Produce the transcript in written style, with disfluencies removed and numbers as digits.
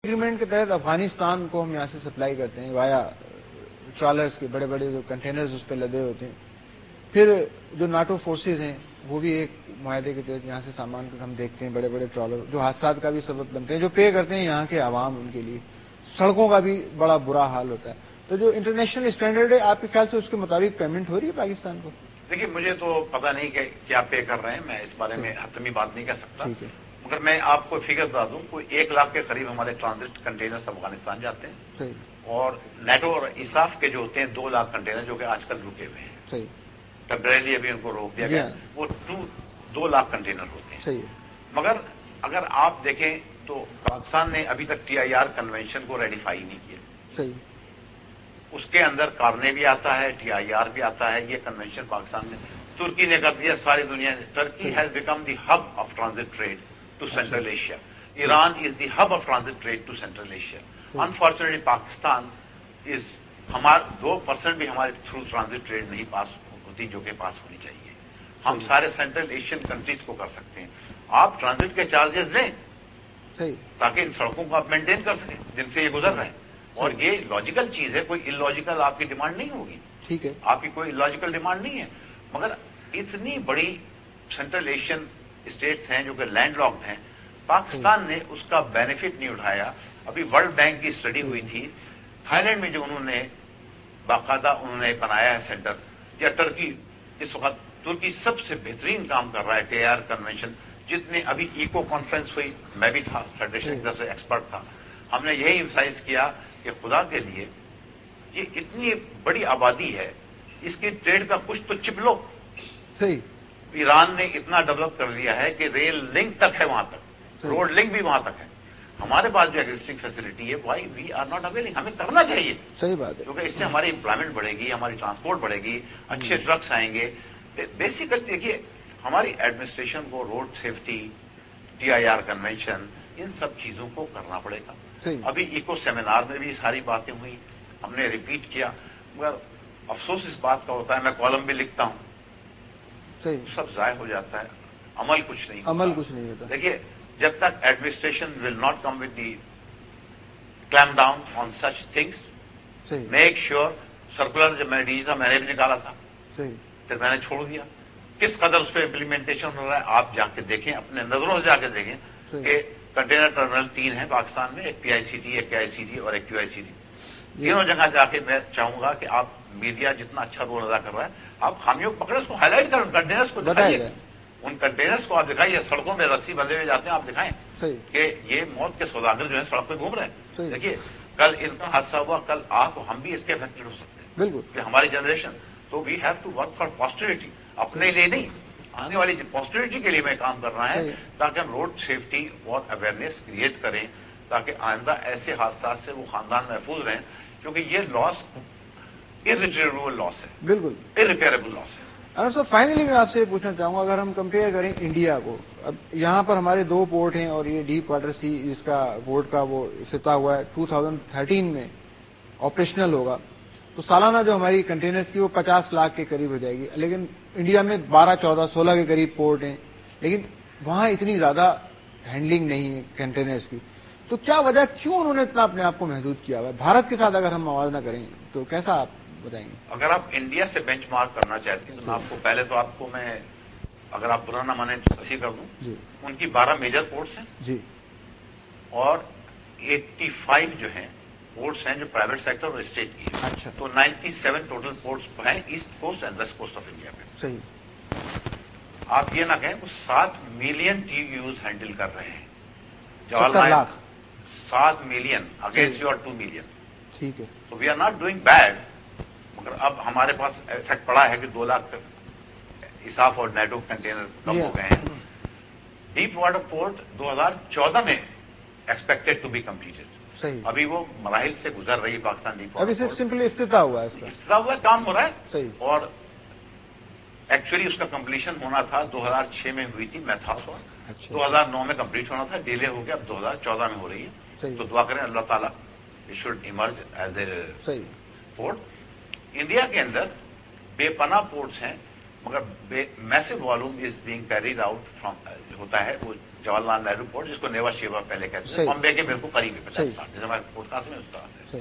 Agreement کے تحت افغانستان کو ہم یہاں سے سپلائی کرتے ہیں وایا ٹرالرز کے بڑے بڑے جو کنٹینرز اس پہ لدے ہوتے ہیں. پھر جو ناٹو فورسز ہیں وہ بھی ایک معاہدے کے تحت یہاں سے سامان ہم دیکھتے ہیں, بڑے بڑے ٹرالر جو حادثات کا بھی سبب بنتے ہیں, جو پے کرتے ہیں یہاں کے عوام ان کے لیے. سڑکوں کا بھی بڑا برا حال ہوتا ہے. تو جو انٹرنیشنل اسٹینڈرڈ ہے آپ کے خیال سے اس کے مطابق پیمنٹ ہو رہی ہے پاکستان کو؟ دیکھیے مجھے تو پتہ نہیں کہ کیا پے کر رہے ہیں, میں اس بارے میں حتمی بات نہیں کر سکتا. ٹھیک ہے, مگر میں آپ کو فگر بتا دوں, کوئی 1 لاکھ کے قریب ہمارے ٹرانزٹ کنٹینرز افغانستان جاتے ہیں. صحیح. اور نیٹو اور ایساف کے جو ہوتے ہیں 2 لاکھ کنٹینر جو کہ آج کل رکے ہوئے ہیں. صحیح. ٹیمپریرلی ابھی ان کو روک دیا گیا. وہ 2 لاکھ کنٹینر ہوتے ہیں. صحیح. مگر اگر آپ دیکھیں تو پاکستان نے ابھی تک TIR کنونشن کو ریٹیفائی نہیں کیا. صحیح. اس کے اندر کارنے بھی آتا ہے, TIR بھی آتا ہے. یہ کنونشن پاکستان نے, ترکی نے کر دیا, ساری دنیا نے. Turkey has become the hub of transit trade to Central Asia. Iran is the hub of transit trade to Central Asia. Unfortunately Pakistan is 2% بھی ہمارے تھرو ٹرانزٹ ٹریڈ نہیں پاس ہوتی جو کہ پاس ہونی چاہیے. ہم سارے سینٹرل ایشین کنٹریز کو کر سکتے ہیں. آپ ٹرانزٹ کے چارجز لیں تاکہ ان سڑکوں کو آپ مینٹین کر سکیں جن سے یہ گزر رہے ہیں. اور یہ لاجیکل چیز ہے, کوئی اللاجیکل آپ کی ڈیمانڈ نہیں ہوگی. ٹھیک ہے, آپ کی کوئی لاجیکل ڈیمانڈ نہیں ہے. مگر اتنی بڑی سینٹرل ایشین اسٹیٹس ہیں جو کہ لینڈ لاکڈ ہیں, پاکستان نے اس کا بینیفٹ نہیں اٹھایا. ابھی ورلڈ بینک کی اسٹڈی ہوئی تھی, تھائی لینڈ میں جو انہوں نے باقاعدہ بنایا ہے سینٹر, یا ٹرکی اس وقت ترکی سب سے بہترین کام کر رہا ہے. TIR کنونشن جتنے ابھی ایکو کانفرنس ہوئی, میں بھی تھا, فیڈریشن کی سے ایکسپرٹ تھا. ہم نے یہی ایمفسائز کیا کہ خدا کے لیے یہ اتنی بڑی آبادی ہے, اس کی ٹریڈ کا کچھ تو چپ لو. صحیح. ایران نے اتنا ڈیولپ کر لیا ہے کہ ریل لنک تک ہے وہاں تک, روڈ لنک بھی وہاں تک ہے. ہمارے پاس جو ایگزسٹنگ فیسلٹی ہے, why we are not availing, ہمیں کرنا چاہیے. صحیح بات ہے, کیونکہ اس سے ہماری امپلائمنٹ بڑھے گی, ہماری ٹرانسپورٹ بڑھے گی, اچھے ٹرکس آئیں گے. بیسیکلی دیکھیے ہماری ایڈمنسٹریشن کو روڈ سیفٹی, TIR کنونشن, ان سب چیزوں کو کرنا پڑے گا. ابھی ایکو سیمینار میں بھی ساری باتیں ہوئی, ہم نے ریپیٹ کیا. مگر افسوس اس بات کا ہوتا ہے, میں کالم بھی لکھتا ہوں, سب ضائع ہو جاتا ہے, عمل کچھ نہیں ہوتا. دیکھیے جب تک administration will not come with the claim down on such things, make sure. Circular جب میں ڈی تھا میں نے بھی نکالا تھا, پھر میں نے چھوڑ دیا. کس قدر اس پہ امپلیمنٹیشن ہو رہا ہے آپ جا کے دیکھیں, اپنے نظروں سے جا کے دیکھیں کہ کنٹینر ٹرمینل 3 ہیں پاکستان میں, ایک PICT, ایک KICD اور ایک QICD. تینوں جگہ جا کے میں چاہوں گا کہ آپ میڈیا جتنا اچھا رول ادا کر رہا ہے, آپ خامیوں کو پکڑے, اس کو ہائی لائٹ کریں, کنٹینرز کو دکھائیے. ان کنٹینرز کو آپ دکھائیے, سڑکوں میں رسی بندھے ہوئے جاتے ہیں, آپ دکھائیں کہ یہ موت کے سوداگر جو ہیں سڑک پہ گھوم رہے ہیں. دیکھیے کل ان کا حادثہ ہوا, کل آپ ہم بھی اس کے افیکٹڈ ہو سکتے ہیں. بالکل, کہ ہماری جنریشن, تو we have to work for posterity, اپنے لیے نہیں, آنے والی پوسٹیریٹی کے لیے میں کام کر رہا ہے, تاکہ ہم روڈ سیفٹی اور اویئرنیس کریٹ کریں, تاکہ آئندہ ایسے حادثات سے وہ خاندان محفوظ رہیں. کیونکہ یہ لاس irretrievable لاس ہے, بالکل irreparable لاس ہے. اور سر فائنلی میں آپ سے پوچھنا چاہوں گا, اگر ہم کمپیئر کریں انڈیا کو, اب یہاں پر ہمارے 2 پورٹ ہیں اور یہ ڈیپ واٹر سی اس کا پورٹ کا وہ افتتاح ہوا ہے 2013 میں آپریشنل ہوگا, تو سالانہ جو ہماری کنٹینرز کی وہ 50 لاکھ کے قریب ہو جائے گی. لیکن انڈیا میں 12, 14, 16 کے قریب پورٹ ہیں, لیکن وہاں اتنی زیادہ ہینڈلنگ نہیں ہے کنٹینرز کی. تو کیا وجہ, کیوں انہوں نے اتنا اپنے آپ کو محدود کیا ہوا ہے؟ بھارت کے ساتھ اگر ہم موازنہ کریں تو کیسا آپ بتائیں گے؟ اگر آپ انڈیا سے بینچ مارک کرنا چاہتے ہیں تو آپ کو پہلے تو آپ کو میں, اگر آپ برا نہ مانیں تو تصحیح کر دوں, ان کی 12 میجر پورٹس ہیں جی, اور 85 جو ہیں پورٹس ہیں جو پرائیویٹ سیکٹر اور اسٹیٹ کی ہیں. اچھا, تو 97 ٹوٹل پورٹس ہیں east coast and west coast of India میں. صحیح. آپ یہ نہ کہیں وہ 7 ملین TEUs ہینڈل کر رہے ہیں. 70 lakh 7 million against your 2 million. ٹھیک ہے, تو we are not doing bad. مگر اب ہمارے پاس افیکٹ پڑا ہے کہ 2 لاکھ اساف اور نیٹو کنٹینر کم ہو گئے ہیں. ڈیپ واٹر پورٹ 2014 میں ایکسپیکٹڈ ٹو بی کمپلیٹڈ. ابھی وہ مراحل سے گزر رہی ہے پاکستان ڈیپ واٹر. ابھی صرف سمپلی افتتاح ہوا ہے, اس کا افتتاح ہوا ہے, کام ہو رہا ہے. صحیح. اور ایکچولی اس کا کمپلیشن ہونا تھا 2006 میں ہوئی تھی میتھاس, 2009 میں کمپلیٹ ہونا تھا, ڈیلے ہو گیا, اب 2014 میں ہو رہی ہے. تو دعا کریں اللہ تعالیٰ it should emerge as a port. India کے اندر بے پناہ پورٹس ہیں مگر massive volume is being carried out from ہوتا ہے وہ جواہر لال نہرو پورٹ جس کو نیوا شیوا پہلے کہتے ہیں، بامبے کے بالکل قریب ہے 50 جیسے ہمارے پورٹ قاسم ہے اس طرح سے.